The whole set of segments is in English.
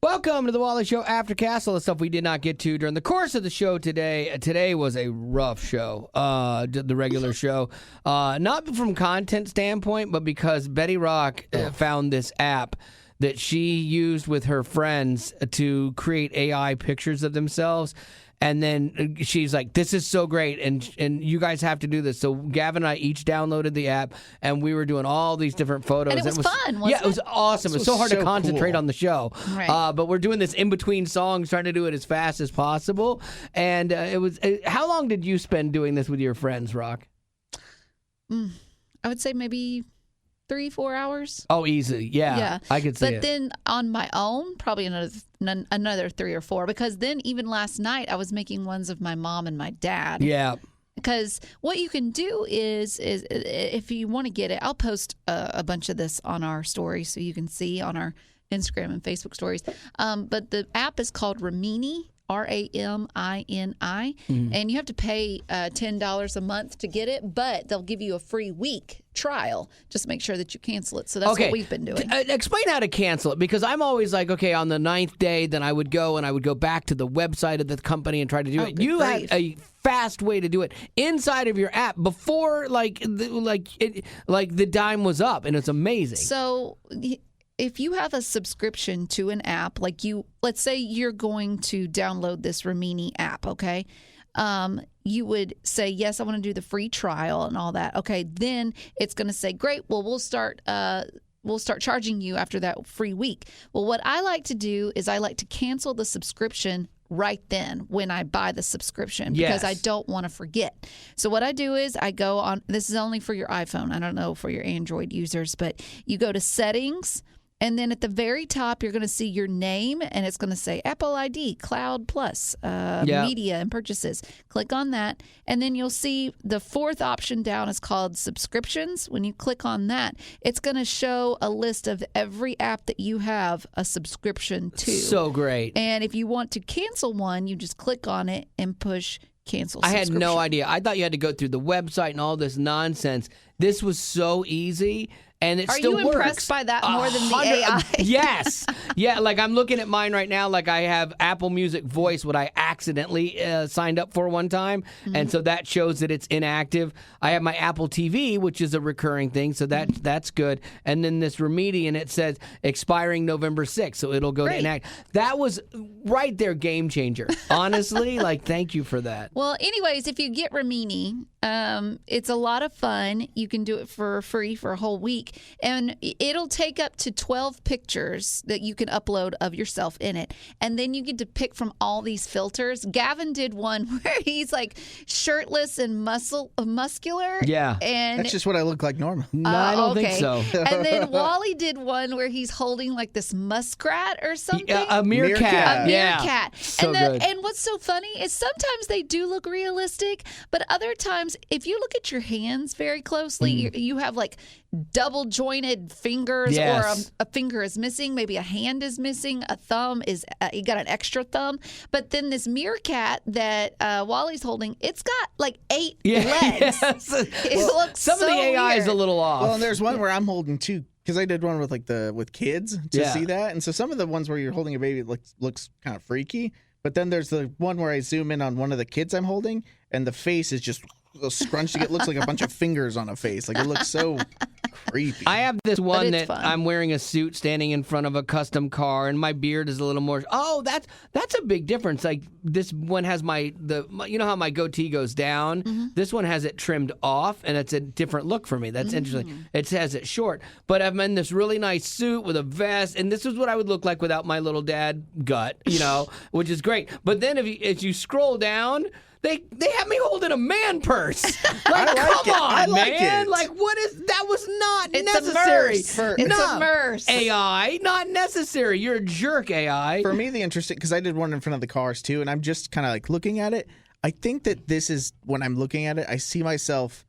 Welcome to the Wally Show Aftercast. All the stuff we did not get to during the course of the show today. Today was a rough show, the regular show. Not from content standpoint, but because Betty Rock found this app that she used with her friends to create AI pictures of themselves. And then she's like, this is so great, and you guys have to do this. So Gavin and I each downloaded the app, and we were doing all these different photos. And it was fun, wasn't it? Yeah, it was awesome. It was so hard to concentrate on the show. Right. But we're doing this in between songs, trying to do it as fast as possible. And how long did you spend doing this with your friends, Rock? I would say maybe 3-4 hours. Oh, easy. Yeah. I could see it. But then on my own, probably another 3 or 4, because then even last night I was making ones of my mom and my dad. Yeah. Because what you can do is if you want to get it, I'll post a bunch of this on our story so you can see on our Instagram and Facebook stories. But the app is called Ramini. Ramini, and you have to pay $10 a month to get it, but they'll give you a free week trial. Just make sure that you cancel it. So that's what we've been doing. Explain how to cancel it, because I'm always like, okay, on the 9th day, then I would go back to the website of the company and try to do it. You have a fast way to do it inside of your app before the dime was up, and it's amazing. So if you have a subscription to an app, let's say you're going to download this Ramini app, okay? You would say, yes, I want to do the free trial and all that. Okay, then it's going to say, great, well, we'll start charging you after that free week. Well, what I like to do is I like to cancel the subscription right then when I buy the subscription, because I don't want to forget. So what I do is I go on, this is only for your iPhone. I don't know for your Android users, but you go to settings, and then at the very top, you're going to see your name, and it's going to say Apple ID, Cloud Plus, Media and Purchases. Click on that, and then you'll see the 4th option down is called Subscriptions. When you click on that, it's going to show a list of every app that you have a subscription to. So great. And if you want to cancel one, you just click on it and push cancel I had no idea. I thought you had to go through the website and all this nonsense. This was so easy. And it still works. Are you impressed by that more than the AI? Yes. Yeah, like I'm looking at mine right now. Like I have Apple Music Voice, what I accidentally signed up for one time. Mm-hmm. And so that shows that it's inactive. I have my Apple TV, which is a recurring thing. So that's good. And then this Ramini, and it says expiring November 6th. So it'll go to inactive. That was right there, game changer. Honestly, thank you for that. Well, anyways, if you get Ramini, it's a lot of fun. You can do it for free for a whole week. And it'll take up to 12 pictures that you can upload of yourself in it. And then you get to pick from all these filters. Gavin did one where he's like shirtless and muscular. Yeah. And that's just what I look like normally. No, I don't think so. And then Wally did one where he's holding like this muskrat or something. A meerkat. A meerkat. So good. And what's so funny is sometimes they do look realistic, but other times, if you look at your hands very closely, you have like double jointed fingers, or a finger is missing, maybe a hand is missing, a thumb is you got an extra thumb. But then this meerkat that Wally's holding, it's got like 8 legs. It looks some of the AI is a little off. Well, and there's one where I'm holding 2, because I did one with with kids to see that, and so some of the ones where you're holding a baby looks kind of freaky. But then there's the one where I zoom in on one of the kids I'm holding, and the face is just scrunched. It looks like a bunch of fingers on a face. Like, it looks so creepy. I have this one that fun. I'm wearing a suit standing in front of a custom car, and my beard is a little more. Oh, that's a big difference. Like, this one has you know how my goatee goes down? Mm-hmm. This one has it trimmed off, and it's a different look for me. That's interesting. It has it short. But I'm in this really nice suit with a vest, and this is what I would look like without my little dad gut, which is great. But then if you scroll down, They have me holding a man purse. Like, come on, man. Like, what is that? Was not necessary. It's a merce. AI, not necessary. You're a jerk, AI. For me, the interesting, because I did one in front of the cars too, and I'm just kind of like looking at it. I think that this is, when I'm looking at it, I see myself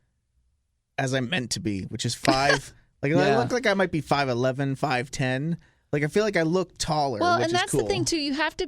as I'm meant to be, which is 5. I look like I might be 5'11", 5'10". Like, I feel like I look taller. Well, which and that's is cool. the thing too. You have to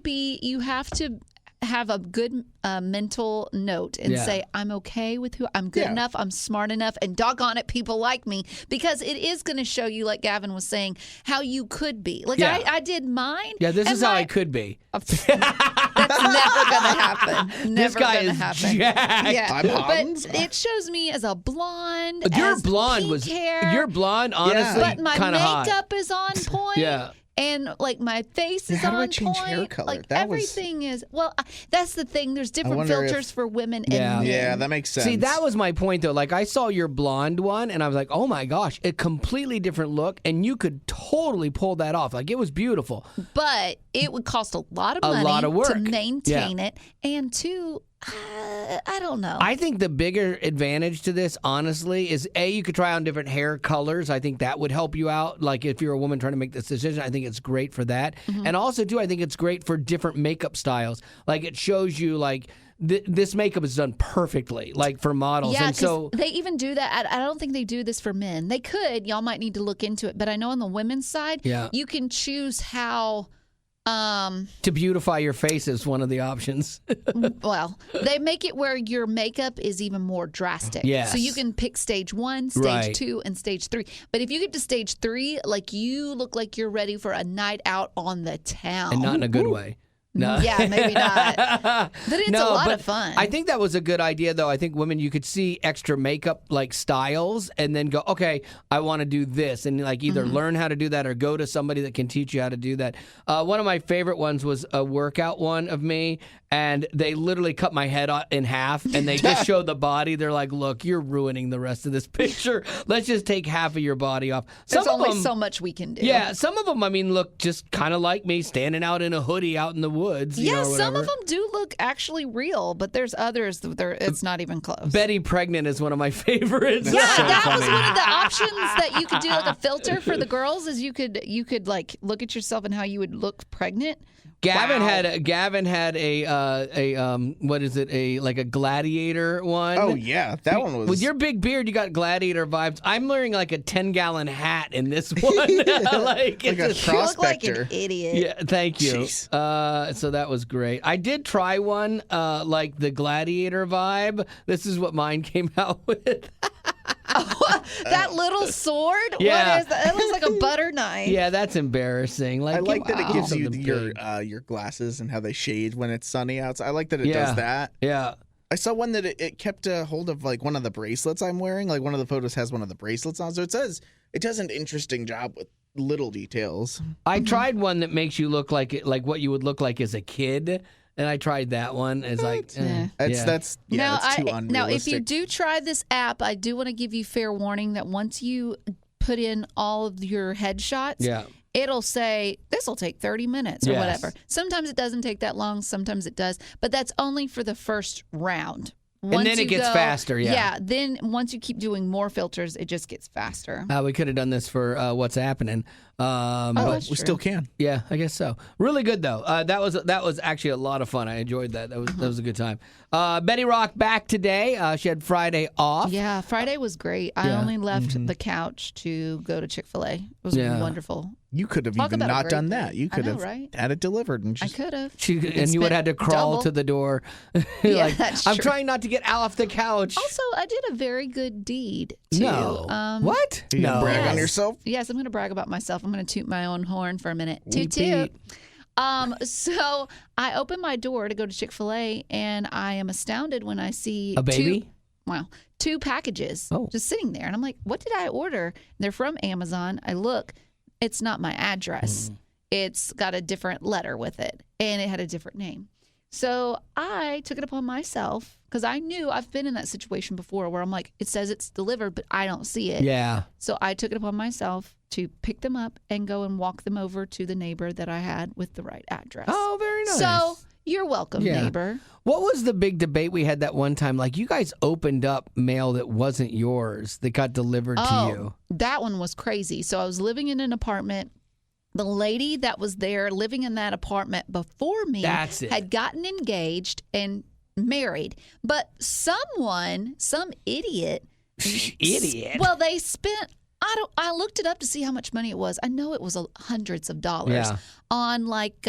have a good mental note and say, I'm okay with who I'm good enough, I'm smart enough, and doggone it, people like me, because it is going to show you, like Gavin was saying, how you could be. Like I did mine. Yeah, this is how I could be. That's never going to happen. Never going to happen. Jacked. Yeah, Hans. but it shows me as a blonde. Your as blonde pink was hair, your blonde, honestly, but my kind of hot. makeup is on point. Yeah. And like my face is how do I on change point. hair color? Like That was- everything is that's the thing. There's different wonder filters if- for women and men. Yeah, that makes sense. See, that was my point, though. Like, I saw your blonde one, and I was like, oh, my gosh, a completely different look, and you could totally pull that off. Like, it was beautiful. But it would cost a lot of A money lot of work. to maintain it. And two, I don't know. I think the bigger advantage to this, honestly, is you could try on different hair colors. I think that would help you out. Like, if you're a woman trying to make this decision, I think it's great for that. And also, too, I think it's great for different makeup styles. Like, it shows you, like, this makeup is done perfectly, like, for models. Yeah, and so they even do that. I don't think they do this for men. They could. Y'all might need to look into it. But I know on the women's side, you can choose how... to beautify your face is one of the options. Well, they make it where your makeup is even more drastic. Yes. So you can pick stage 1, stage Right. 2, and stage 3. But if you get to stage 3, like you look like you're ready for a night out on the town. And not in a good way. No. Yeah, maybe not. But it's a lot but of fun. I think that was a good idea, though. I think women, you could see extra makeup like styles and then go, okay, I want to do this. And like either learn how to do that or go to somebody that can teach you how to do that. One of my favorite ones was a workout one of me. And they literally cut my head in half and they just show the body. They're like, look, you're ruining the rest of this picture. Let's just take half of your body off. There's Some of only them, so much we can do. yeah, some of them, I mean, look just kind of like me standing out in a hoodie out in the woods. Yeah, or some of whatever. them do look actually real, but there's others that it's not even close. Betty Pregnant is one of my favorites. Yeah, that was one of the options that you could do, like a filter for the girls, is you could like look at yourself and how you would look pregnant. Gavin Wow. had a what is it, a gladiator one. Oh yeah, that one was. With your big beard, you got gladiator vibes. I'm wearing like a 10-gallon hat in this one. like Like a it's You look like an prospector. idiot. yeah, thank you. Jeez. So that was great. I did try one like the gladiator vibe. This is what mine came out with. That little sword? Yeah. What is that? It looks like a butter knife. Yeah, that's embarrassing. Like, I like that it gives you something your big. your glasses and how they shade when it's sunny outside. I like that it Yeah. does that. Yeah. I saw one that it kept a hold of like one of the bracelets I'm wearing. Like one of the photos has one of the bracelets on, so it does an interesting job with little details. I tried one that makes you look like what you would look like as a kid, and I tried that one. It's like That's too unrealistic. Now, if you do try this app, I do want to give you fair warning that once you put in all of your headshots, Yeah. it'll say this will take 30 minutes or Yes. whatever. Sometimes it doesn't take that long. Sometimes it does. But that's only for the first round. And then it gets faster, yeah. Yeah. Then once you keep doing more filters, it just gets faster. We could have done this for What's Happening. Oh, But that's we true. still can. yeah, I guess so. Really good though. That was actually a lot of fun. I enjoyed that. That was a good time. Betty Rock back today. She had Friday off. Yeah, Friday was great. I Yeah. only left the couch to go to Chick-fil-A. It was Yeah. wonderful. You could have Talk even about a not great done day. that. You I could know, have right? had it delivered and I just could have. And you would have had to crawl double. to the door. Yeah, like, that's I'm true. trying not to get off the couch. Also, I did a very good deed, too. No. What? you No. brag on Yes. yourself. Yes, I'm going to brag about myself. I'm going to toot my own horn for a minute. Toot, Toot, toot. toot. So I open my door to go to Chick-fil-A, and I am astounded when I see A baby? two packages Oh. just sitting there. And I'm like, what did I order? They're from Amazon. I look, it's not my address. It's got a different letter with it, and it had a different name. So I took it upon myself because I knew I've been in that situation before where I'm like, it says it's delivered, but I don't see it. Yeah. So I took it upon myself to pick them up and go and walk them over to the neighbor that I had with the right address. Oh, very nice. So you're welcome, Yeah. neighbor. What was the big debate we had that one time? Like, you guys opened up mail that wasn't yours that got delivered to you. That one was crazy. So I was living in an apartment. The lady that was there living in that apartment before me That's it. had gotten engaged and married. But some idiot. Idiot. Well, they spent. I looked it up to see how much money it was. I know it was hundreds of dollars Yeah. on like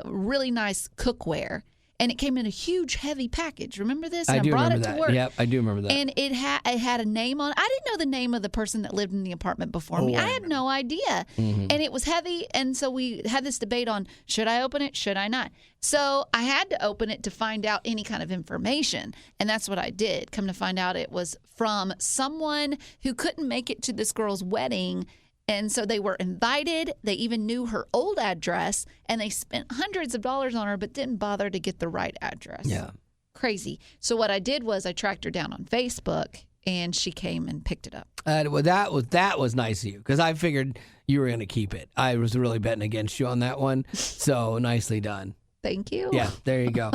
really nice cookware. and it came in a huge, heavy package. Remember this? I And do brought remember it that. to work. Yep, I do remember that. And it had a name on it. I didn't know the name of the person that lived in the apartment before me. I had no idea. And it was heavy. And so we had this debate on, should I open it? Should I not? So I had to open it to find out any kind of information. And that's what I did. Come to find out, it was from someone who couldn't make it to this girl's wedding. And so they were invited. They even knew her old address. And they spent hundreds of dollars on her, but didn't bother to get the right address. Yeah. Crazy. So what I did was I tracked her down on Facebook, and she came and picked it up. Well, that was nice of you, because I figured you were going to keep it. I was really betting against you on that one. So nicely done. Thank you. Yeah, there you go.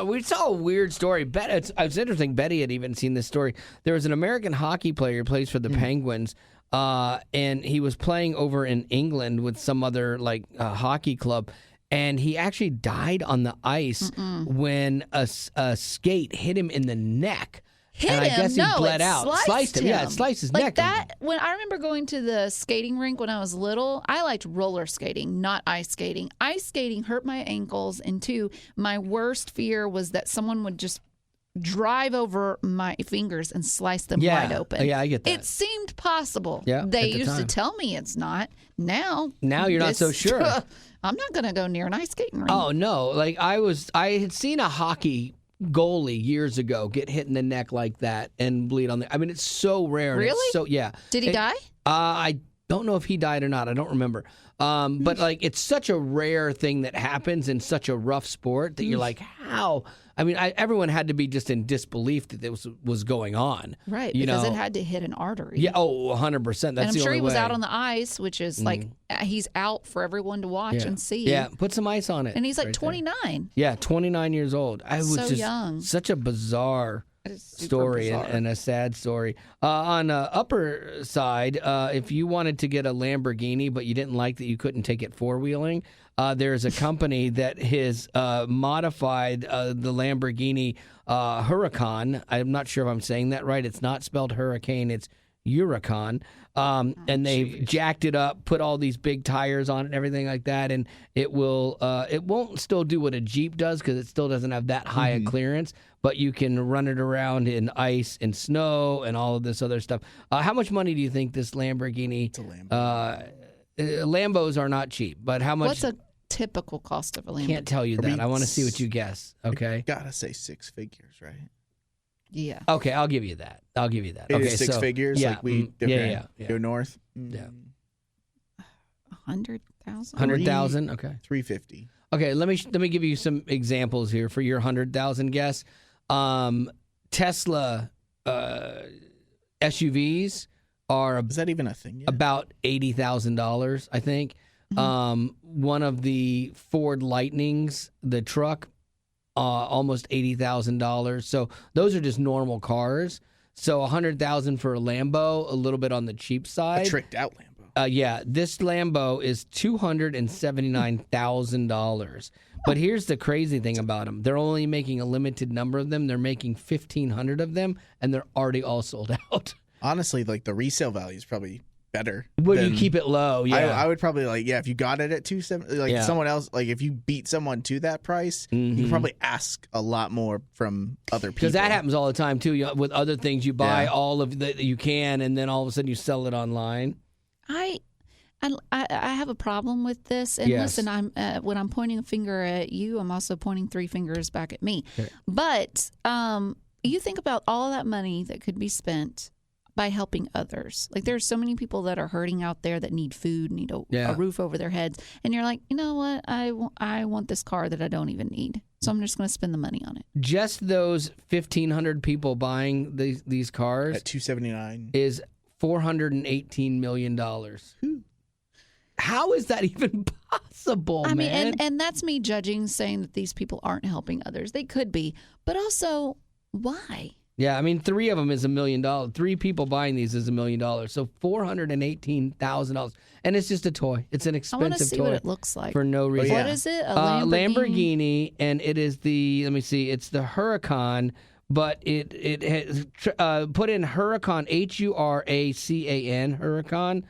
We saw a weird story. It's interesting. Betty had even seen this story. There was an American hockey player who plays for the Penguins, and he was playing over in England with some other hockey club, and he actually died on the ice when a skate hit him in the neck. Hit and him? I guess he No, bled it out. sliced him. Yeah, it sliced his like neck. that. When I remember going to the skating rink when I was little, I liked roller skating, not ice skating. Ice skating hurt my ankles, and two, my worst fear was that someone would just drive over my fingers and slice them wide open. Yeah, I get that. It seemed possible. Yeah, they at the used to time. tell me it's not. Now You're not so sure. I'm not going to go near an ice skating rink. Oh no! I had seen a hockey goalie years ago get hit in the neck like that and bleed on the. I mean, it's so rare. and Really? It's so yeah. Did he die? I don't know if he died or not. I don't remember. But it's such a rare thing that happens in such a rough sport that you're like, how? I mean, everyone had to be just in disbelief that this was going on. Right, you because know? it had to hit an artery. Yeah. Oh, 100%. That's and I'm the sure only he was way. out on the ice, which is he's out for everyone to watch and see. Yeah, put some ice on it. And he's like right 29. there. Yeah, 29 years old. I was So just young. such a bizarre That is super story bizarre. and a sad story. On the upper side, if you wanted to get a Lamborghini but you didn't like that you couldn't take it four-wheeling, there's a company that has modified the Lamborghini Huracan. I'm not sure if I'm saying that right. It's not spelled hurricane. It's Huracan. And they've jacked it up, put all these big tires on it and everything like that. And it won't still do what a Jeep does because it still doesn't have that high a clearance, but you can run it around in ice and snow and all of this other stuff. How much money do you think this Lamborghini? It's a Lambo. Lambos are not cheap, but how much? What's a typical cost of a Lambo? Can't tell you that. I want to see what you guess. Okay. Gotta say six figures, right? Yeah. Okay, I'll give you that. It Okay, is six so, figures. Yeah, Like we yeah. go north. Yeah. 100,000? 100,000. Okay. 350. Okay. Let me give you some examples here for your 100,000 guess. Tesla SUVs are Is that even a thing yet? about $80,000, I think. One of the Ford Lightnings, the truck, almost $80,000. So those are just normal cars. So $100,000 for a Lambo, a little bit on the cheap side. A tricked out Lambo. Yeah, this Lambo is $279,000. But here's the crazy thing about them: they're only making a limited number of them. They're making 1,500 of them, and they're already all sold out. Honestly, like the resale value is probably better. Would than- you keep it low? Yeah, I would probably if you got it at 270, like Yeah. someone else, like if you beat someone to that price, you could probably ask a lot more from other people. because that happens all the time too. With other things, you buy Yeah. all of that you can, and then all of a sudden you sell it online. I have a problem with this. And Yes. listen, when I'm pointing a finger at you, I'm also pointing three fingers back at me. Okay. But you think about all that money that could be spent by helping others. Like there's so many people that are hurting out there that need food, need a roof over their heads, and you're like, you know what? I want this car that I don't even need, so I'm just going to spend the money on it. Just those 1,500 people buying these cars at 279 is $418 million. How is that even possible, I mean, man? and that's me judging, saying that these people aren't helping others. They could be, but also why? Yeah, I mean, 3 of them is $1 million. 3 people buying these is $1 million. So $418,000, and it's just a toy. It's an I want to expensive see toy what it looks like. for no reason. What is it? A Lamborghini, and it is the. Let me see. It's the Huracan, but it has put in Huracan, Huracan,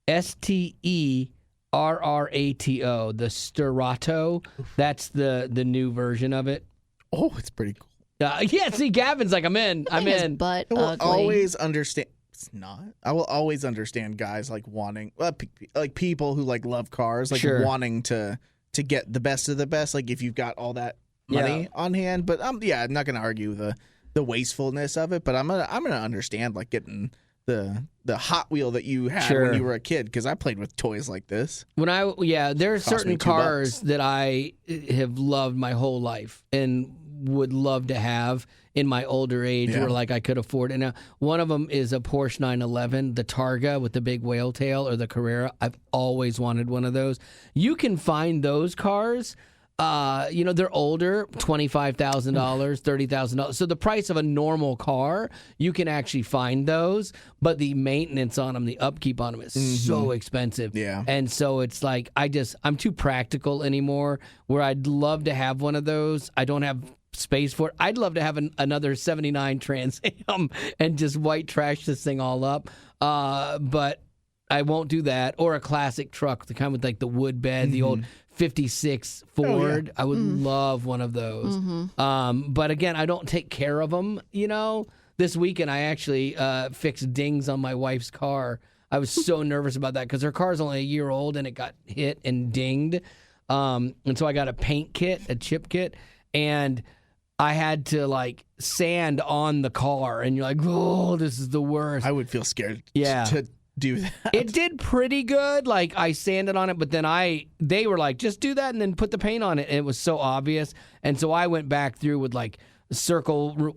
STE RRATO, the Sturato. That's the new version of it. Oh, it's pretty cool. Yeah, see, Gavin's like, I'm in. I'm in. But I will always understand. It's not. I will always understand guys like wanting, like people who like love cars, like Sure. wanting to get the best of the best. Like if you've got all that money on hand. But I'm not gonna argue the wastefulness of it. But I'm gonna understand like getting the Hot Wheel that you had Sure. when you were a kid, because I played with toys like this. There are Cost me certain $2. cars that I have loved my whole life and would love to have in my older age where like I could afford it. Now, one of them is a Porsche 911, the Targa with the big whale tail, or the Carrera. I've always wanted one of those. You can find those cars. They're older, $25,000, $30,000. So the price of a normal car, you can actually find those, but the maintenance on them, the upkeep on them is so expensive. Yeah. And so it's like, I'm too practical anymore, where I'd love to have one of those. I don't have space for it. I'd love to have another 79 Trans Am and just white trash this thing all up. But I won't do that. Or a classic truck, the kind with like the wood bed, the old 56 Ford. I would love one of those. But again, I don't take care of them. This weekend I actually fixed dings on my wife's car. I was so nervous about that because her car's only a year old and it got hit and dinged. And so I got a paint kit, a chip kit, and I had to like sand on the car, and you're like, oh, this is the worst. I would feel scared Yeah. to do that. It did pretty good. Like I sanded on it, but then they were like, just do that and then put the paint on it. And it was so obvious. And so I went back through with like circle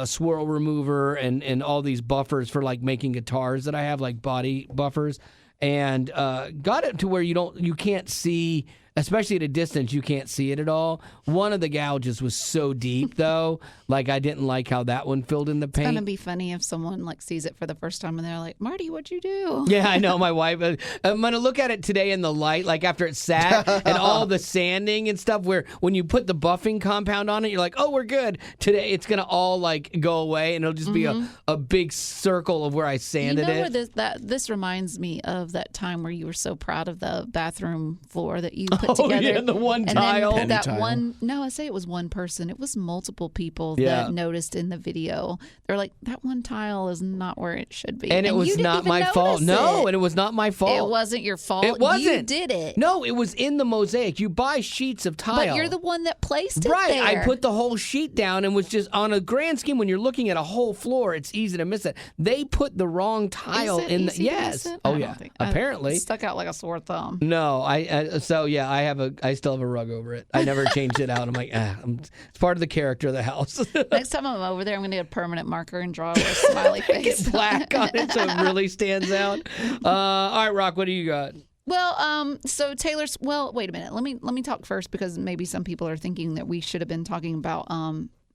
swirl remover and all these buffers for like making guitars that I have, like body buffers, and got it to where you can't see. Especially at a distance, you can't see it at all. One of the gouges was so deep, though. Like, I didn't like how that one filled in the paint. It's going to be funny if someone, like, sees it for the first time and they're like, Marty, what'd you do? Yeah, I know. My wife, I'm going to look at it today in the light, like after it's sat and all the sanding and stuff, where when you put the buffing compound on it, you're like, oh, we're good. Today, it's going to all, like, go away, and it'll just be a big circle of where I sanded it. Where this reminds me of that time where you were so proud of the bathroom floor that you put Oh, together. yeah, the one and tile. Then that Penny tile. one, no, I say it was one person. It was multiple people Yeah. that noticed in the video. They're like, that one tile is not where it should be. And it you was didn't not even my fault. notice No, it. and it was not my fault. It wasn't your fault. It wasn't. You did it. No, it was in the mosaic. You buy sheets of tile. But you're the one that placed it Right, there. I put the whole sheet down and was just on a grand scheme. When you're looking at a whole floor, it's easy to miss it. They put the wrong tile Is it in the easy to yes. miss it? Oh I don't yeah, think- apparently. It stuck out like a sore thumb. No, I still have a rug over it. I never changed it out. I'm like, it's part of the character of the house. Next time I'm over there, I'm going to get a permanent marker and draw a little smiley face. Get black on it so it really stands out. All right, Rock, what do you got? Well, so Taylor's. Well, wait a minute. Let me talk first, because maybe some people are thinking that we should have been talking about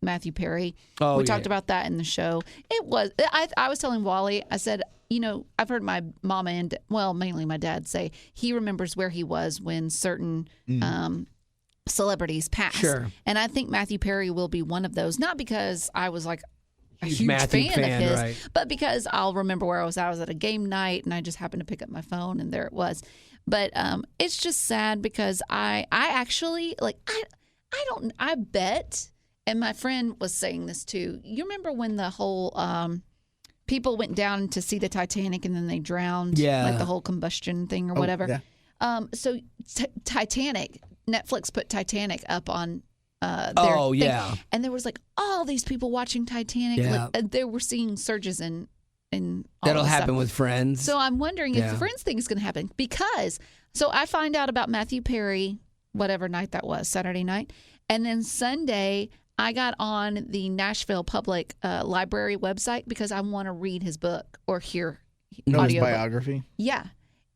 Matthew Perry. Oh, we yeah. talked about that in the show. It was. I was telling Wally. I said, I've heard my mama and mainly my dad say he remembers where he was when certain celebrities passed. Sure. And I think Matthew Perry will be one of those. Not because I was like a huge Matthew fan of his, right. but because I'll remember where I was. I was at a game night and I just happened to pick up my phone and there it was. But it's just sad because I actually I bet, and my friend was saying this too. You remember when the whole people went down to see the Titanic and then they drowned, Yeah. like the whole combustion thing or whatever. Yeah. So Titanic, Netflix put Titanic up on their Oh, thing. yeah. And there was like all these people watching Titanic. Yeah. Like, they were seeing surges in all That'll this happen stuff. with Friends. So I'm wondering if Yeah. the Friends thing is going to happen, because so I find out about Matthew Perry, whatever night that was, Saturday night, and then Sunday I got on the Nashville Public Library website because I want to read his book or hear His audio. biography. Yeah.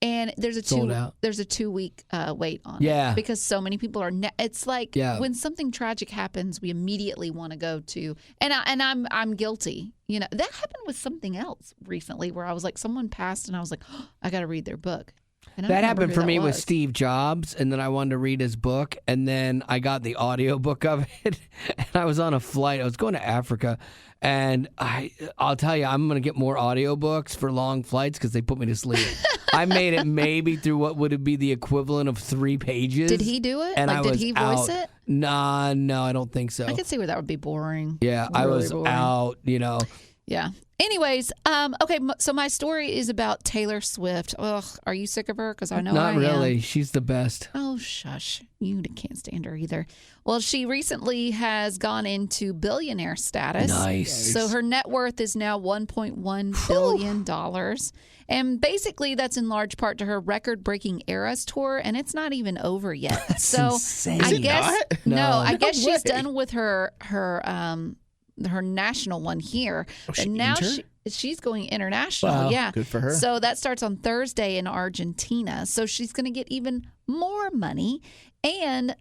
And there's a Sold out. 2 week wait on Yeah. it, because so many people are. It's like Yeah. when something tragic happens, we immediately want to go to, and I'm guilty. That happened with something else recently where I was like, someone passed, and I was like, oh, I got to read their book. And I don't That remember happened who for that me with was. Steve Jobs, and then I wanted to read his book, and then I got the audio book of it, and I was on a flight. I was going to Africa, and I'll tell you, I'm going to get more audiobooks for long flights because they put me to sleep. I made it maybe through what would be the equivalent of 3 pages. Did he do it? And like, I did was he voice out. it? Nah, no, I don't think so. I could see where that would be boring. Yeah, I Really was boring. out, Yeah. Anyways, okay, so my story is about Taylor Swift. Ugh, are you sick of her? Because I know I Not am. really. She's the best. Oh, shush. You can't stand her either. Well, she recently has gone into billionaire status. Nice. So her net worth is now $1.1 billion. And basically, that's in large part to her record-breaking Eras tour, and it's not even over yet. That's so insane. I Is it guess not? no, I No guess she's way. done with her national one here. she And now inter? she's going international. Wow, Yeah. good for her. So that starts on Thursday in Argentina. So she's going to get even more money. And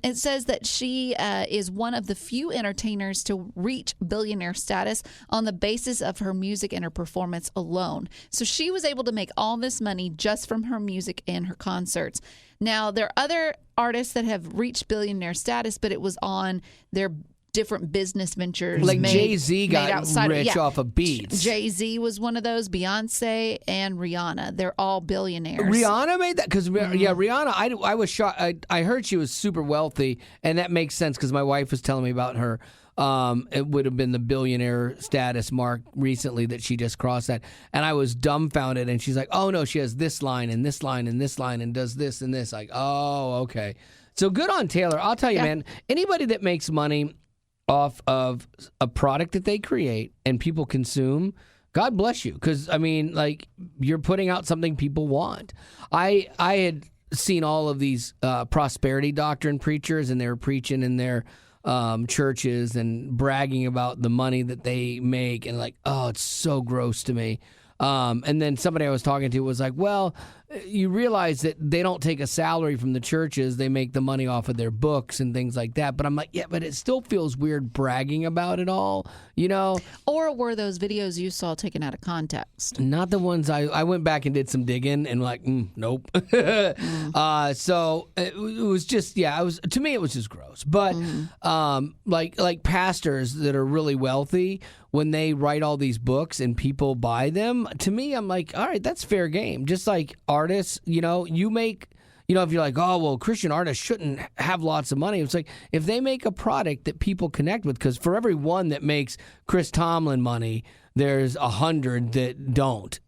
it says that she is one of the few entertainers to reach billionaire status on the basis of her music and her performance alone. So she was able to make all this money just from her music and her concerts. Now, there are other artists that have reached billionaire status, but it was on their different business ventures. Like made- Jay-Z made got outside rich yeah. off of beats. Jay-Z was one of those. Beyonce and Rihanna. They're all billionaires. Rihanna made that because Rihanna. I was shocked. I heard she was super wealthy, and that makes sense because my wife was telling me about her. It would have been the billionaire status mark recently that she just crossed that, and I was dumbfounded. And she's like, "Oh no, she has this line and this line and this line and does this and this." Like, oh, okay. So good on Taylor. I'll tell you, man. Anybody that makes money off of a product that they create and people consume, God bless you. Because, I mean, like, you're putting out something people want. I had seen all of these prosperity doctrine preachers, and they were preaching in their churches and bragging about the money that they make. And, like, oh, it's so gross to me. And then somebody I was talking to was like, well, you realize that they don't take a salary from the churches. They make the money off of their books and things like that. But I'm like, yeah, but it still feels weird bragging about it all, Or were those videos you saw taken out of context? Not the ones I went back and did some digging and like, nope. So it was just, to me, it was just gross. But like pastors that are really wealthy, when they write all these books and people buy them, to me, I'm like, all right, that's fair game. Just like artists, you make, if you're like, oh, well, Christian artists shouldn't have lots of money. It's like, if they make a product that people connect with, because for every one that makes Chris Tomlin money, there's 100 that don't,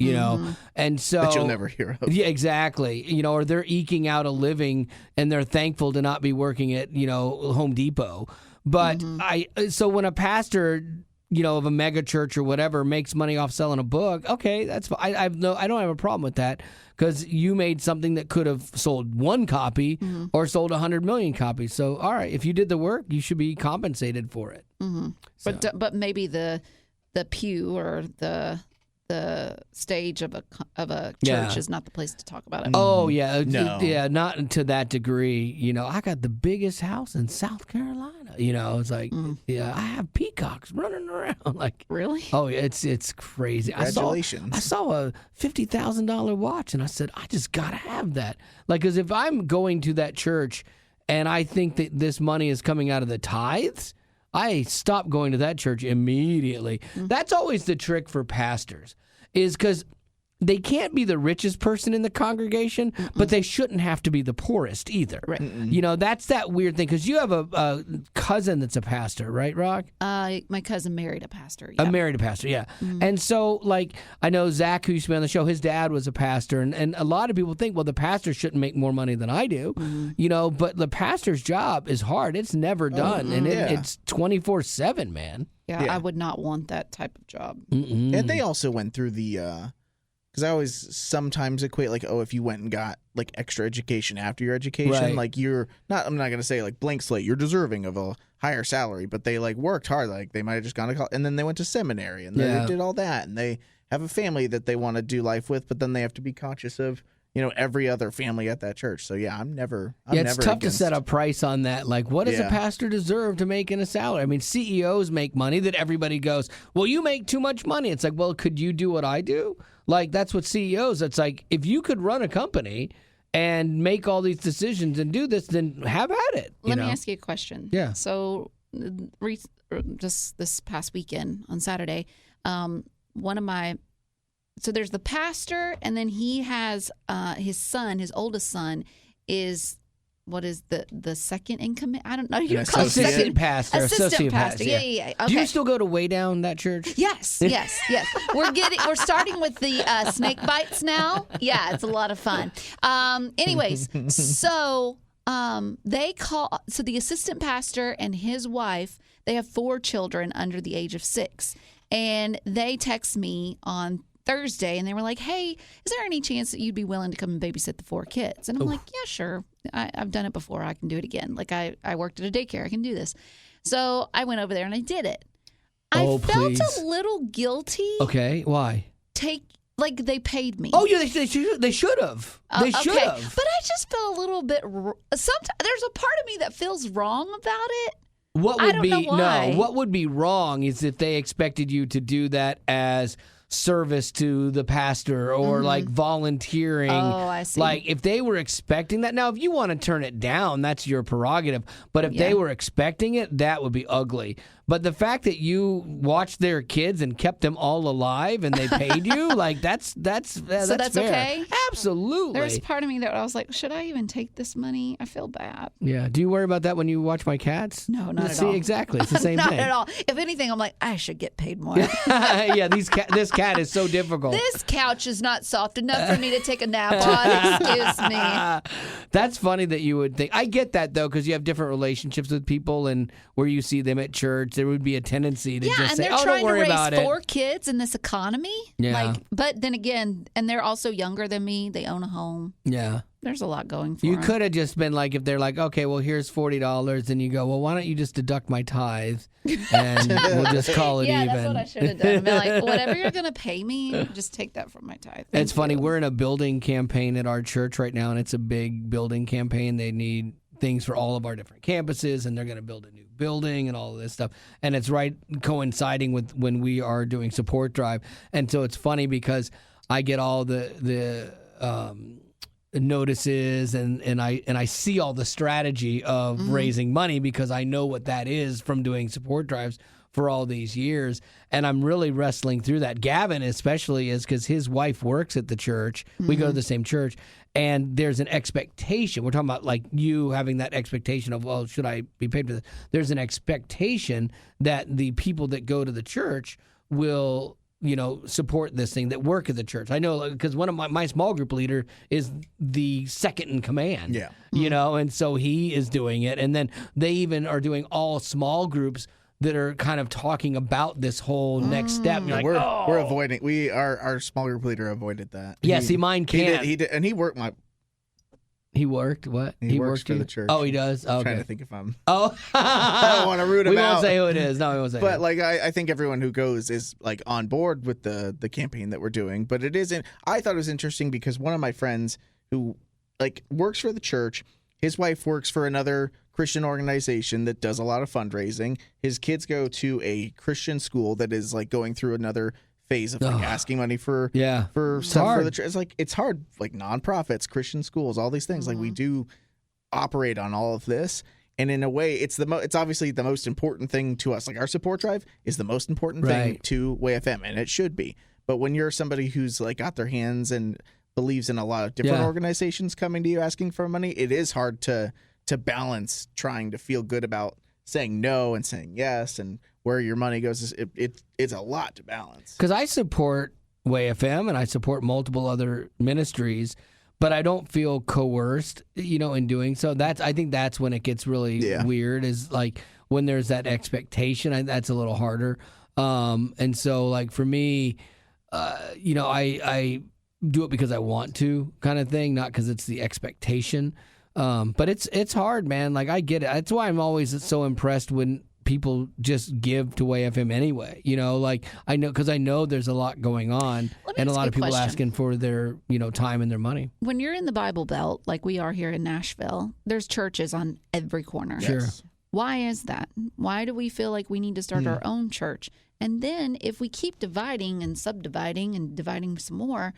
and so that you'll never hear of. Yeah, exactly. Or they're eking out a living and they're thankful to not be working at, Home Depot. But so when a pastor, of a mega church or whatever makes money off selling a book, okay, that's fine. I don't have a problem with that because you made something that could have sold 1 copy or sold 100 million copies. So, all right, if you did the work, you should be compensated for it. So. But maybe the pew or the stage of a church is not the place to talk about it. Oh yeah, No. yeah, not to that degree. I got the biggest house in South Carolina. It's like, I have peacocks running around. Like, Really? oh, it's crazy. Congratulations. I saw a $50,000 watch, and I said, I just gotta have that. Like, because if I'm going to that church, and I think that this money is coming out of the tithes, I stop going to that church immediately. That's always the trick for pastors, is because they can't be the richest person in the congregation, but they shouldn't have to be the poorest either. Right. That's that weird thing, because you have a cousin that's a pastor, right, Rock? My cousin married a pastor. Yeah. Married a pastor, yeah. And so, like, I know Zach, who used to be on the show, his dad was a pastor, and a lot of people think, well, the pastor shouldn't make more money than I do, but the pastor's job is hard. It's never done, and it's 24/7, man. Yeah, Yeah. I would not want that type of job. And they also went through the because I always sometimes equate like, oh, if you went and got like extra education after your education, Right. like I'm not gonna say like blank slate, you're deserving of a higher salary, but they like worked hard, like they might have just gone to college, and then they went to seminary and then they did all that, and they have a family that they want to do life with, but then they have to be conscious of every other family at that church. So yeah, I'm never It's tough against. to set a price on that. Like, what does a Yeah. pastor deserve to make in a salary? I mean, CEOs make money that everybody goes, well, you make too much money. It's like, well, could you do what I do? Like, that's what CEOs, it's like, if you could run a company and make all these decisions and do this, then have at it. Let me ask you a question. Yeah. So, just this past weekend on Saturday, one of my so there's the pastor, and then he has his son, his oldest son, is what is the second in command? I don't know. You call assistant pastor. Assistant pastor. Yeah. Okay. Do you still go to Way Down that church? Yes. We're starting with the snake bites now. Yeah, it's a lot of fun. Anyways, so the assistant pastor and his wife, they have 4 children under the age of 6, and they text me on Thursday, and they were like, "Hey, is there any chance that you'd be willing to come and babysit the 4 kids?" And I'm like, "Yeah, sure. I've done it before. I can do it again. Like I worked at a daycare. I can do this." So I went over there and I did it. I felt a little guilty. Okay, why? They paid me. Oh, yeah, they should have. They should have. Okay. But I just felt a little bit. Sometimes there's a part of me that feels wrong about it. What would be wrong is if they expected you to do that as service to the pastor or like volunteering. Oh, I see. Like if they were expecting that. Now, if you want to turn it down, that's your prerogative. But if they were expecting it, that would be ugly. But the fact that you watched their kids and kept them all alive and they paid you, like that's fair. Okay? Absolutely. There's part of me that I was like, should I even take this money? I feel bad. Yeah. Do you worry about that when you watch my cats? No, not at See, all. exactly. It's the same thing. Not at all. If anything, I'm like, I should get paid more. Yeah, this cat is so difficult. This couch is not soft enough for me to take a nap on. Excuse me. That's funny that you would think. I get that, though, because you have different relationships with people, and where you see them at church, there would be a tendency to just say, oh, don't worry about it. And they're trying to raise 4 kids in this economy. Yeah. But then again, and they're also younger than me. They own a home. Yeah. There's a lot going for You them. could have just been like, if they're like, okay, well, here's $40, and you go, well, why don't you just deduct my tithe, and we'll just call it even. Yeah, that's what I should have done. I'd be like, whatever you're going to pay me, just take that from my tithe. It's funny. We're in a building campaign at our church right now, and it's a big building campaign. They need things for all of our different campuses, and they're going to build a new building and all of this stuff. And it's right coinciding with when we are doing support drive. And so it's funny because I get all the notices and I see all the strategy of raising money because I know what that is from doing support drives for all these years. And I'm really wrestling through that. Gavin especially is because his wife works at the church. We go to the same church. And there's an expectation. We're talking about like you having that expectation of, well, should I be paid for this? There's an expectation that the people that go to the church will, support this thing, that work at the church. I know because one of my small group leader is the second in command. Yeah. And so he is doing it. And then they even are doing all small groups that are kind of talking about this whole next step. Yeah, like, we're avoiding. Our small group leader avoided that. Yeah, see, mine can't. He did, and he worked He worked what? He works worked for you? the church. Oh, he does. I'm okay. trying to think if I'm. Oh, I don't want to root him out. We won't say who it is. No, we won't say. But like, I think everyone who goes is like on board with the campaign that we're doing. But it isn't. I thought it was interesting because one of my friends who like works for the church, his wife works for another Christian organization that does a lot of fundraising. His kids go to a Christian school that is like going through another phase of like asking money for stuff for the church. It's like it's hard, like nonprofits, Christian schools, all these things. Like we do operate on all of this, and in a way, it's it's obviously the most important thing to us. Like our support drive is the most important thing to WayFM, and it should be. But when you're somebody who's like got their hands and believes in a lot of different organizations coming to you asking for money, it is hard to balance trying to feel good about saying no and saying yes, and where your money goes. It's a lot to balance. Because I support WayFM and I support multiple other ministries, but I don't feel coerced, in doing so. I think that's when it gets really weird. Is like when there's that expectation. That's a little harder. And so, like for me, I do it because I want to, kind of thing, not because it's the expectation. But it's hard, man. Like I get it. That's why I'm always so impressed when people just give to WayFM anyway. Like I know there's a lot going on and a lot of people asking for their, time and their money. When you're in the Bible Belt, like we are here in Nashville, there's churches on every corner. Sure. Yes. Why is that? Why do we feel like we need to start our own church? And then if we keep dividing and subdividing and dividing some more,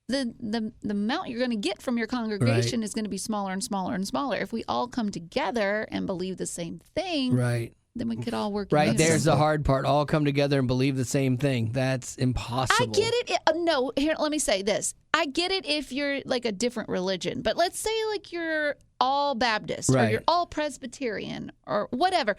the amount you're going to get from your congregation is going to be smaller and smaller and smaller. If we all come together and believe the same thing, then we could all work in Right, unison. there's the hard part. All come together and believe the same thing. That's impossible. I get it. No, here, let me say this. I get it if you're like a different religion, but let's say like you're all Baptist or you're all Presbyterian or whatever.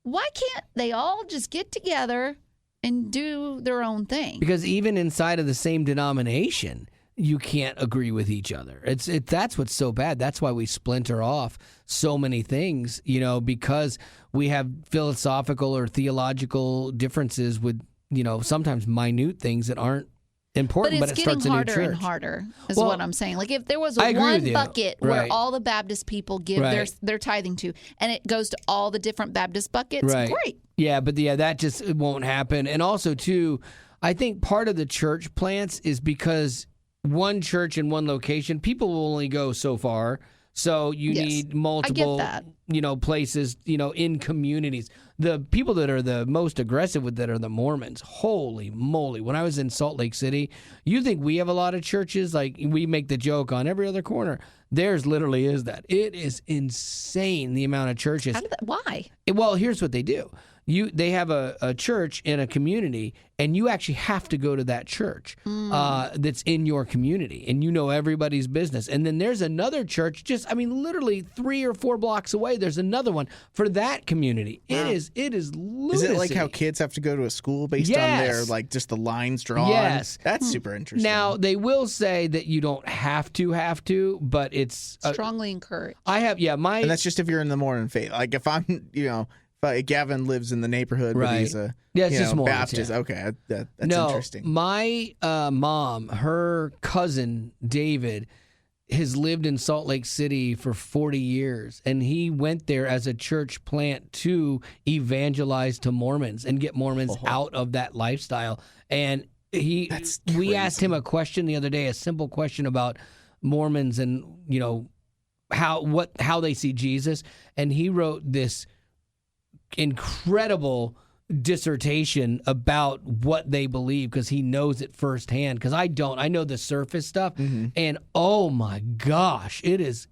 Why can't they all just get together and do their own thing? Because even inside of the same denomination, you can't agree with each other. That's what's so bad. That's why we splinter off so many things, because we have philosophical or theological differences with, sometimes minute things that aren't important, but it starts a new church. But it's getting harder and harder is what I'm saying. Like if there was I agree one with you. bucket where all the Baptist people give their tithing to, and it goes to all the different Baptist buckets, great. Yeah, but that just won't happen. And also, too, I think part of the church plants is because one church in one location, people will only go so far. So you need multiple, places, in communities. The people that are the most aggressive with that are the Mormons. Holy moly. When I was in Salt Lake City, you think we have a lot of churches? Like we make the joke on every other corner. Theirs literally is that. It is insane the amount of churches. Why? Well, here's what they do. They have a church in a community, and you actually have to go to that church that's in your community, and everybody's business. And then there's another church literally 3 or 4 blocks away. There's another one for that community. Wow. It is lunacy. Is it like how kids have to go to a school based on their just the lines drawn? Yes. That's super interesting. Now, they will say that you don't have to, but it's strongly encouraged. I have, and that's just if you're in the Mormon faith. Like if I'm, Gavin lives in the neighborhood, but he's a Baptist. Okay, that's interesting. My mom, her cousin David, has lived in Salt Lake City for 40 years, and he went there as a church plant to evangelize to Mormons and get Mormons out of that lifestyle. And we asked him a question the other day, a simple question about Mormons and how they see Jesus, and he wrote this incredible dissertation about what they believe because he knows it firsthand. Because I don't. I know the surface stuff, and oh my gosh, it is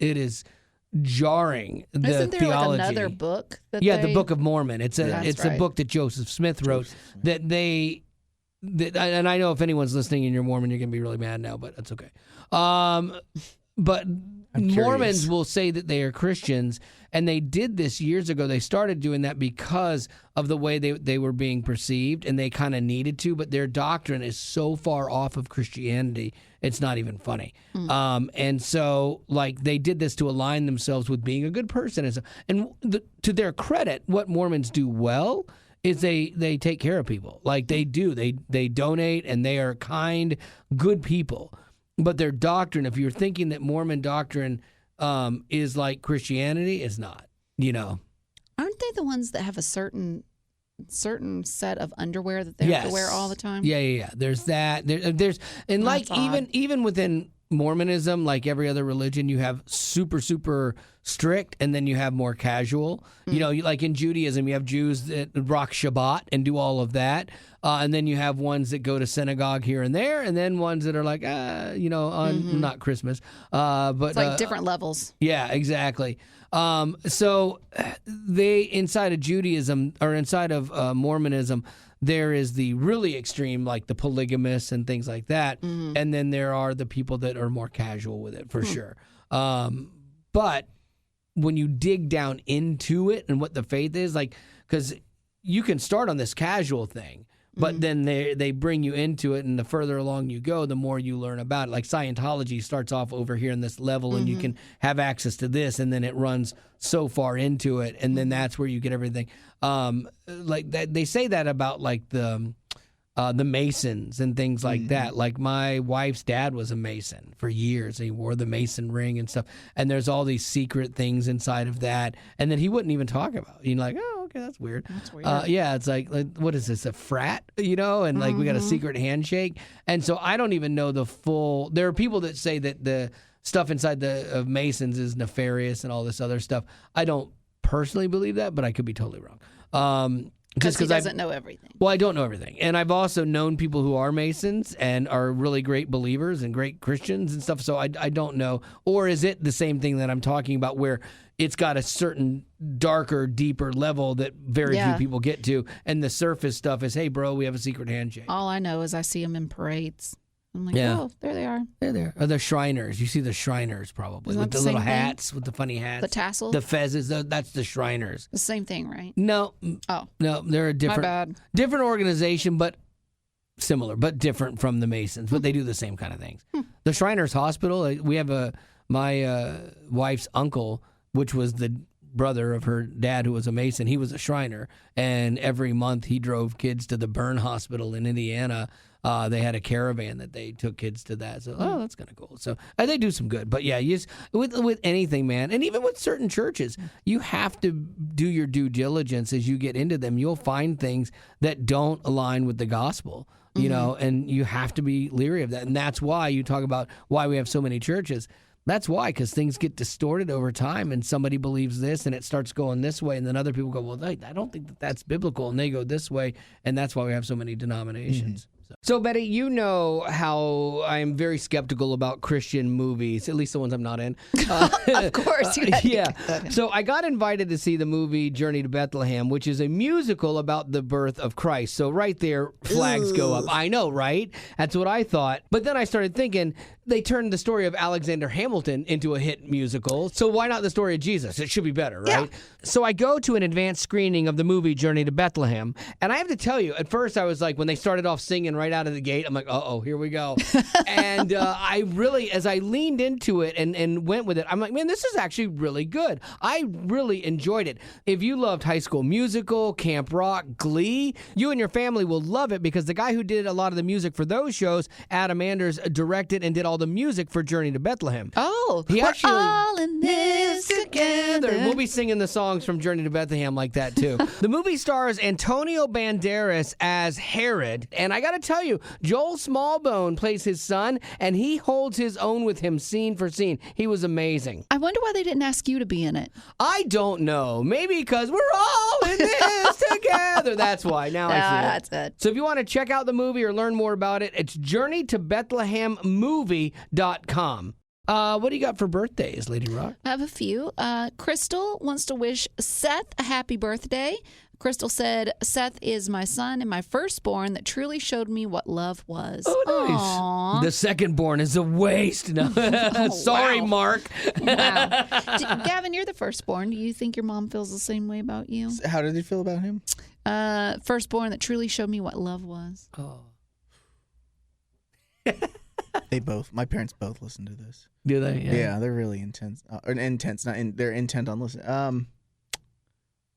jarring. Isn't there theology. Like another book? The Book of Mormon. It's a book that Joseph Smith wrote. And I know if anyone's listening and you're Mormon, you're gonna be really mad now, but that's okay. But Mormons will say that they are Christians, and they did this years ago. They started doing that because of the way they were being perceived, and they kind of needed to, but their doctrine is so far off of Christianity, it's not even funny. And so, they did this to align themselves with being a good person. And to their credit, what Mormons do well is they take care of people. Like they do. They donate, and they are kind, good people. But their doctrine, if you're thinking that Mormon doctrine is like Christianity, it's not, Aren't they the ones that have a certain set of underwear that they have to wear all the time? Yeah. There's that. There's and That's even within Mormonism, like every other religion, you have super, super strict, and then you have more casual. Like in Judaism, you have Jews that rock Shabbat and do all of that. And then you have ones that go to synagogue here and there, and then ones that are like, on not Christmas. But it's like different levels. Yeah, exactly. So they, inside of Judaism, or inside of Mormonism, there is the really extreme, like the polygamists and things like that. And then there are the people that are more casual with it, for sure. But when you dig down into it and what the faith is, because you can start on this casual thing, but then they bring you into it, and the further along you go, the more you learn about it. Like Scientology starts off over here in this level, and you can have access to this, and then it runs so far into it, and then that's where you get everything. Like that, they say that about like the Masons and things like that. Like my wife's dad was a Mason for years. He wore the Mason ring and stuff. And there's all these secret things inside of that, and then he wouldn't even talk about. You're like, oh, okay, that's weird. That's weird. Yeah, it's like, what is this, a frat? And like we got a secret handshake. And so I don't even know the full. There are people that say that the stuff inside of Masons is nefarious and all this other stuff. I don't personally believe that, but I could be totally wrong. Because he doesn't know everything. Well, I don't know everything. And I've also known people who are Masons and are really great believers and great Christians and stuff, so I don't know. Or is it the same thing that I'm talking about where it's got a certain darker, deeper level that very few people get to, and the surface stuff is, hey, bro, we have a secret handshake. All I know is I see them in parades. I'm like, oh, there they are. They're there. Or the Shriners. You see the Shriners probably. With the little hats, with the funny hats. The tassels? The fezzes. That's the Shriners. The same thing, right? No. Oh. No, they're a different organization, but similar, but different from the Masons. But they do the same kind of things. The Shriners Hospital, we have my wife's uncle, which was the brother of her dad who was a Mason. He was a Shriner, and every month he drove kids to the burn hospital in Indiana. They had a caravan that they took kids to that. So, that's kind of cool. So they do some good. But yeah, with anything, man, and even with certain churches, you have to do your due diligence as you get into them. You'll find things that don't align with the gospel, you know, and you have to be leery of that. And that's why you talk about why we have so many churches. That's why, because things get distorted over time, and somebody believes this, and it starts going this way, and then other people go, well, I don't think that's biblical, and they go this way, and that's why we have so many denominations. So, Betty, you know how I'm very skeptical about Christian movies, at least the ones I'm not in. Of course. So I got invited to see the movie Journey to Bethlehem, which is a musical about the birth of Christ. So right there, flags go up. I know, right? That's what I thought. But then I started thinking, they turned the story of Alexander Hamilton into a hit musical. So why not the story of Jesus? It should be better, right? Yeah. So I go to an advanced screening of the movie Journey to Bethlehem. And I have to tell you, at first I was like, when they started off singing right out of the gate, I'm like, uh-oh, here we go. And I really, as I leaned into it and went with it, I'm like, man, this is actually really good. I really enjoyed it. If you loved High School Musical, Camp Rock, Glee, you and your family will love it because the guy who did a lot of the music for those shows, Adam Anders, directed and did all the music for Journey to Bethlehem. Oh, we're all in this together. We'll be singing the songs from Journey to Bethlehem like that, too. The movie stars Antonio Banderas as Herod, and I got to tell you, Joel Smallbone plays his son, and he holds his own with him scene for scene. He was amazing. I wonder why they didn't ask you to be in it. I don't know. Maybe because we're all in this together. That's why. Now I see it. That's it. So if you want to check out the movie or learn more about it, it's journeytobethlehemmovie.com. What do you got for birthdays, Lady Rock? I have a few. Crystal wants to wish Seth a happy birthday. Crystal said, Seth is my son and my firstborn that truly showed me what love was. Oh, nice. Aww. The secondborn is a waste. No. Sorry, wow. Mark. Wow. Gavin, you're the firstborn. Do you think your mom feels the same way about you? How did you feel about him? Firstborn that truly showed me what love was. Oh. My parents both listen to this. Do they? Yeah, they're really intense. They're intent on listening.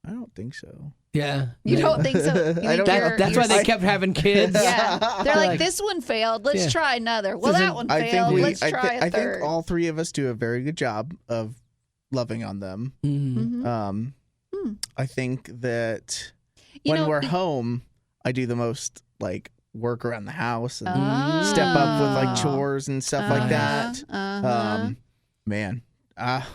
I don't think so. Yeah. You don't think so? That's why they kept having kids. Yeah. They're like, this one failed. Let's try another. Well, that one failed. Let's try a third. I think all three of us do a very good job of loving on them. Mm-hmm. I think that when we're home, I do the most work around the house and step up with chores and stuff like that. Man.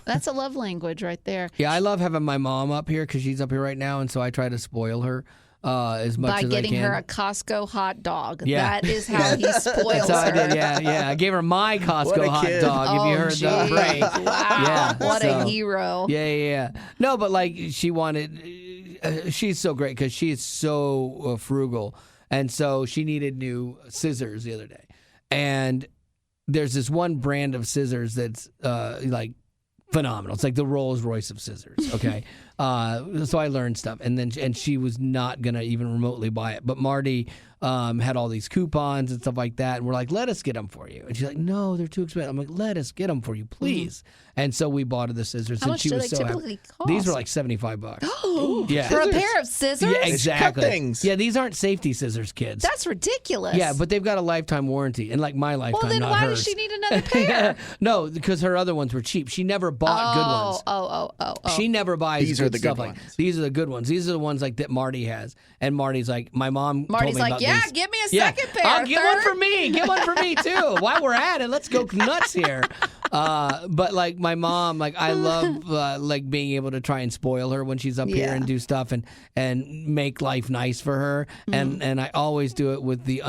That's a love language right there. Yeah, I love having my mom up here because she's up here right now, and so I try to spoil her as much as I can. By getting her a Costco hot dog. Yeah. That is how he spoils her. I did, yeah. I gave her my Costco hot dog. Have you heard the break? Wow. Yeah, what a hero. Yeah. No, but she wanted, she's so great because she is so frugal, and so she needed new scissors the other day. And there's this one brand of scissors that's phenomenal. It's like the Rolls Royce of scissors. Okay. So I learned stuff, and she was not gonna even remotely buy it. But Marty had all these coupons and stuff like that, and we're like, "Let us get them for you." And she's like, "No, they're too expensive." I'm like, "Let us get them for you, please." Mm-hmm. And so we bought her the scissors, How and much she do was they so typically happy. cost? These were like $75. Oh, yeah, for a pair of scissors? Yeah, exactly. Cut things. Yeah, these aren't safety scissors, kids. That's ridiculous. Yeah, but they've got a lifetime warranty, and my lifetime, well, then not why hers. does she need another pair? No, because her other ones were cheap. She never bought good ones. Oh. She never buys These are the stuff good like ones. these are the good ones. These are the ones that Marty has. And Marty's like, my mom Marty's told me like, about yeah, these. give me a second pair. I'll get one for me. Get one for me too. While we're at it, let's go nuts here. But like my mom, like I love like being able to try and spoil her when she's up here and do stuff and make life nice for her. And I always do it with the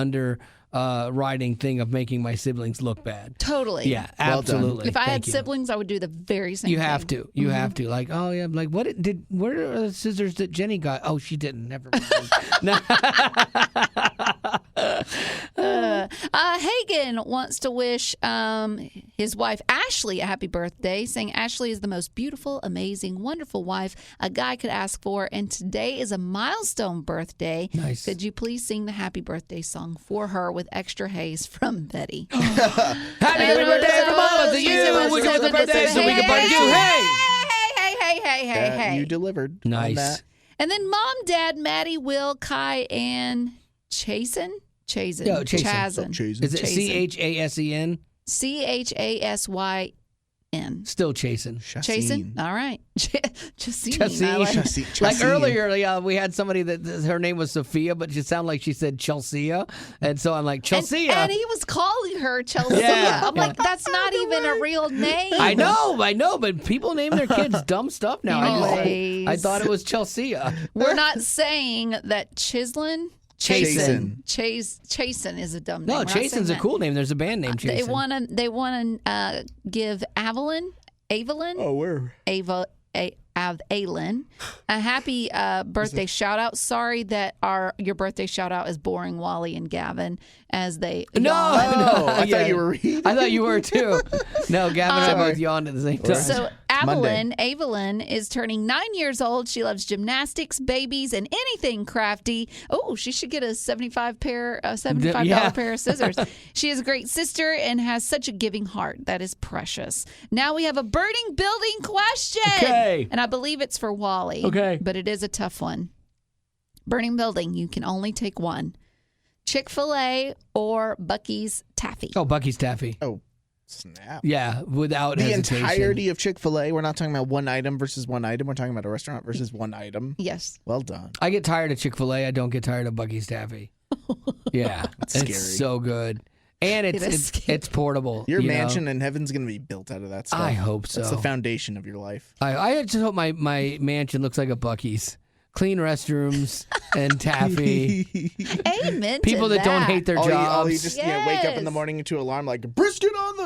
riding thing of making my siblings look bad. Totally. Yeah, absolutely. If I had Thank you. siblings, I would do the very same thing. You have to. You have to. Like, oh yeah, like where are the scissors that Jenny got? Oh, she didn't. Never mind. Hagen wants to wish his wife Ashley a happy birthday, saying Ashley is the most beautiful, amazing, wonderful wife a guy could ask for, and today is a milestone birthday. Nice. Could you please sing the happy birthday song for her with extra haze from Betty? Happy birthday from all of you. We got the birthday so we can party you. Hey. You delivered. Nice. On that. And then Mom, Dad, Maddie, Will, Kai, and Chasen. Chasen. Is it CHASEN? CHASYN. Still chasing. Chasen? All right. Chaseen. Chaseen. Like earlier, we had somebody that her name was Sophia, but she sounded like she said Chelsea. And so I'm like, Chelsea. And he was calling her Chelsea. Yeah. I'm like, that's not even a real name. I know, but people name their kids dumb stuff now. I thought it was Chelsea. We're not saying that Chasen is a dumb name. No, Chasen's a cool name. There's a band named Chasen. They want to give Avalyn. Oh, where? Avalyn a happy birthday shout out. Sorry that your birthday shout out is boring Wally and Gavin as they No, I thought you were reading. I thought you were too. No, Gavin and I both yawned at the same time. So Avalyn is turning 9 years old. She loves gymnastics, babies, and anything crafty. Oh, she should get a $75 pair of scissors. She is a great sister and has such a giving heart. That is precious. Now we have a burning building question. Okay. And I believe it's for Wally. Okay. But it is a tough one. Burning building, you can only take one. Chick-fil-A or Buccees Taffy? Oh, Buccees Taffy. Oh, snap. Yeah, without the hesitation. entirety of Chick-fil-A. We're not talking about one item versus one item. We're talking about a restaurant versus one item. Yes. Well done. I get tired of Chick-fil-A. I don't get tired of Buccees Taffy. Yeah. That's scary. It's so good. And it's portable. Your mansion in heaven's going to be built out of that stuff. I hope so. That's the foundation of your life. I just hope my mansion looks like a Buccees. Clean restrooms and taffy. Amen. People that don't hate their jobs. You just wake up in the morning to alarm like brisket on the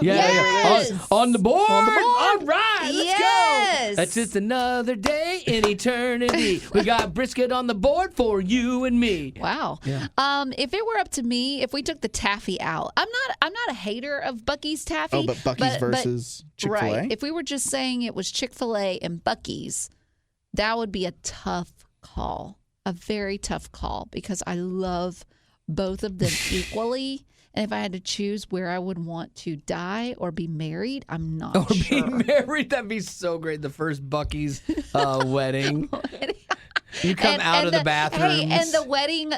On the board. All right, let's Yes. go. That's just another day in eternity. We got brisket on the board for you and me. Wow. Yeah. If it were up to me, if we took the taffy out, I'm not a hater of Buccees Taffy. Oh, but Buccees versus Chick-fil-A? Right. If we were just saying it was Chick-fil-A and Buccees, that would be a tough call, a very tough call, because I love both of them equally. And if I had to choose where I would want to die or be married, I'm not sure. Or be married? That'd be so great. The first Buccees wedding. You come out of the bathrooms. Hey, and the wedding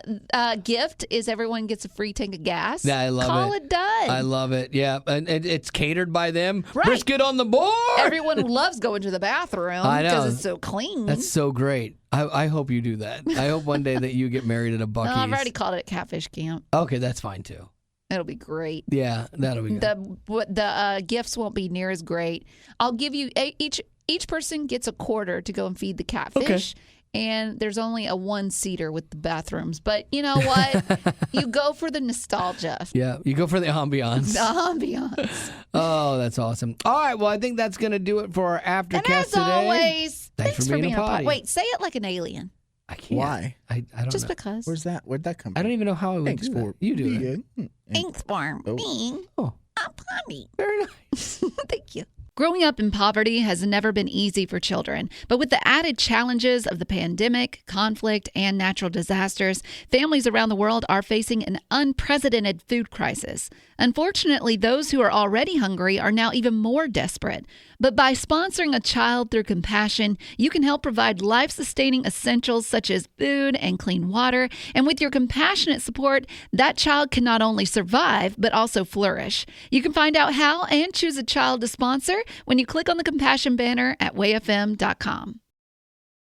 gift is everyone gets a free tank of gas. Yeah, I love it. Call it done. I love it. Yeah, and it's catered by them. Right. Brisket on the board. Everyone loves going to the bathroom because it's so clean. That's so great. I hope you do that. I hope one day that you get married at a Buccees. No, I've already called it Catfish Camp. Okay, that's fine too. It'll be great. Yeah, that'll be good. The gifts won't be near as great. I'll give you each person gets a quarter to go and feed the catfish. Okay. And there's only a one-seater with the bathrooms. But you know what? You go for the nostalgia. Yeah, you go for the ambiance. The ambiance. Oh, that's awesome. All right, well, I think that's going to do it for our Aftercast and as today. always, thanks for being a potty. Wait, say it like an alien. I can't. Why? I don't Just know. because. Where'd that come from? I don't even know how I would Thanks do for that. You do it. Thanks for being Oh. a potty. Very nice. Thank you. Growing up in poverty has never been easy for children, but with the added challenges of the pandemic, conflict, and natural disasters, families around the world are facing an unprecedented food crisis. Unfortunately, those who are already hungry are now even more desperate. But by sponsoring a child through compassion, you can help provide life-sustaining essentials such as food and clean water. And with your compassionate support, that child can not only survive, but also flourish. You can find out how and choose a child to sponsor when you click on the compassion banner at wayfm.com.